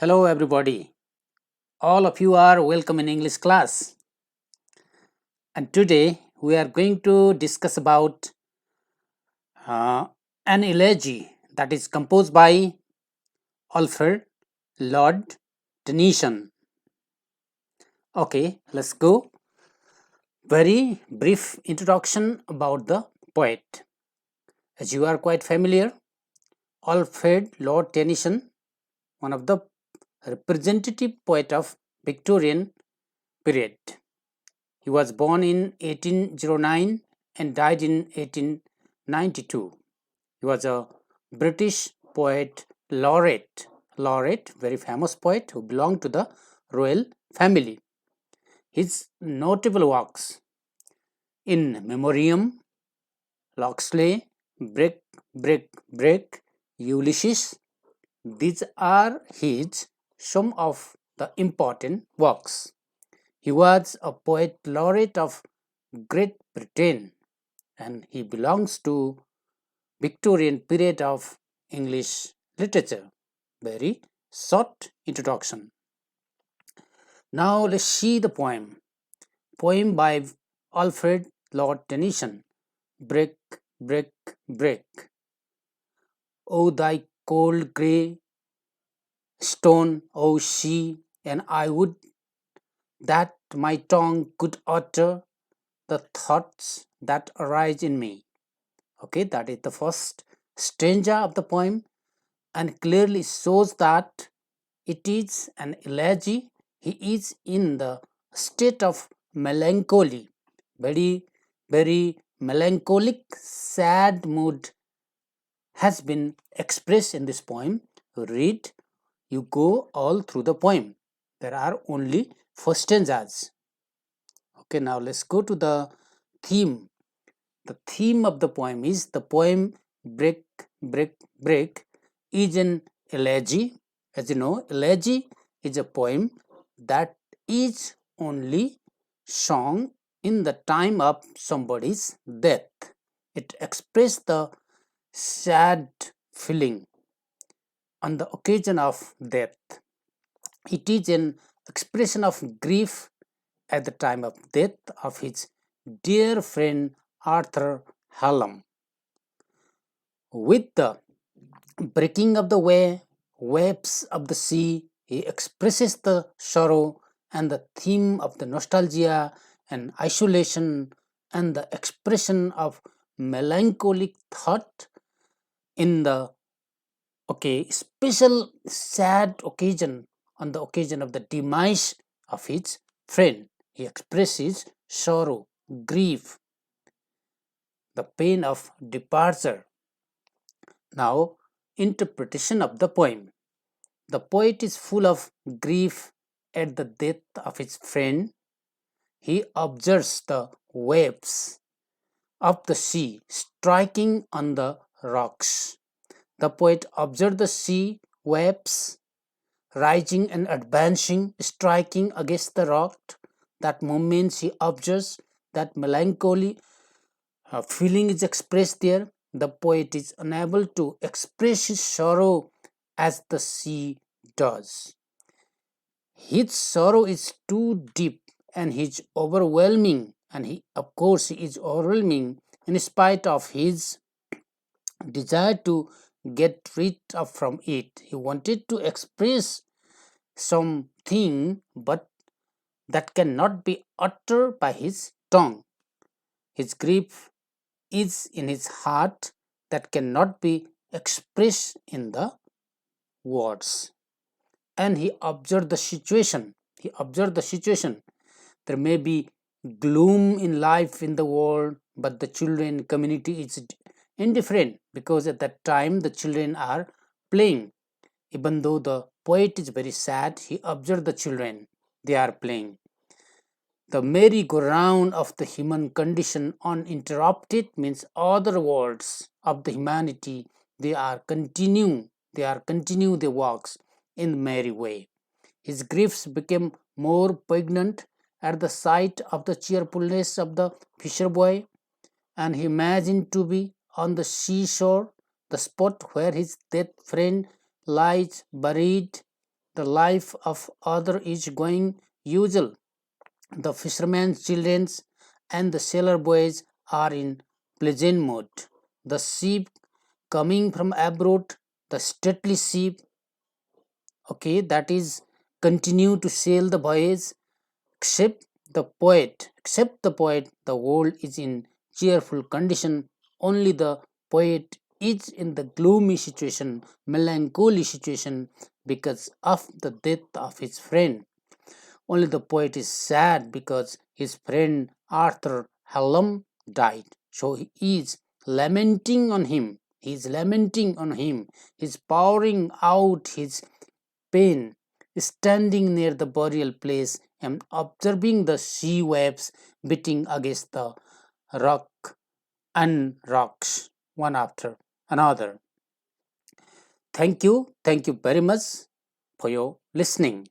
Hello, everybody. All of you are welcome in English class. And today we are going to discuss about uh, an elegy that is composed by Alfred Lord Tennyson. Okay, let's go. Very brief introduction about the poet. As you are quite familiar, Alfred Lord Tennyson, one of the representative poet of Victorian period. He was born in 1809 and died in 1892. He was a British poet laureate, very famous poet who belonged to the royal family. His notable works in Memoriam, Locksley, Break, Break, Ulysses, these are his some of the important works. He was a poet laureate of Great Britain and he belongs to Victorian period of English literature. Very short introduction. Now let's see the poem. Poem by Alfred Lord Tennyson. Break, break, break. O thy cold grey stone, O sea, and I would that my tongue could utter the thoughts that arise in me. Okay, that is the first stanza of the poem and clearly shows that it is an elegy. He is in the state of melancholy, very, very melancholic, sad mood has been expressed in this poem. Read, you go all through the poem. There are only four stanzas. Okay, now let's go to the theme. The theme of the poem is the poem Break, Break, Break is an elegy. As you know, elegy is a poem that is only sung in the time of somebody's death. It expresses the sad feeling on the occasion of death. It is an expression of grief at the time of death of his dear friend Arthur Hallam. With the breaking of the waves of the sea, he expresses the sorrow and the theme of the nostalgia and isolation and the expression of melancholic thought in the special sad occasion on the occasion of the demise of his friend. He expresses sorrow, grief, the pain of departure. Now, interpretation of the poem. The poet is full of grief at the death of his friend. He observes the waves of the sea striking on the rocks. The poet observes the sea waves rising and advancing, striking against the rock. That moment he observes that melancholy feeling is expressed there. The poet is unable to express his sorrow as the sea does. His sorrow is too deep and he's overwhelming, and he is overwhelming in spite of his desire to get rid of from it. He wanted to express something but that cannot be uttered by his tongue. His grief is in his heart that cannot be expressed in the words. And he observed the situation. There may be gloom in life in the world, but the children community is indifferent because at that time the children are playing. Even though the poet is very sad, he observed the children, they are playing. The merry-go-round of the human condition uninterrupted means other worlds of the humanity, they are continue their works in merry way. His griefs became more poignant at the sight of the cheerfulness of the fisher boy, and he imagined to be on the seashore, the spot where his dead friend lies buried, The life of other is going usual. The fisherman's children and the sailor boys are in pleasant mood. The ship coming from abroad, the stately ship, okay, that is continue to sail the voyage. Except the poet, the world is in cheerful condition. Only the poet is in the gloomy situation, melancholy situation because of the death of his friend. Only the poet is sad because his friend Arthur Hallam died. So he is lamenting on him. He is lamenting on him. He is pouring out his pain, standing near the burial place and observing the sea waves beating against the rock and rocks one after another. Thank you very much for your listening.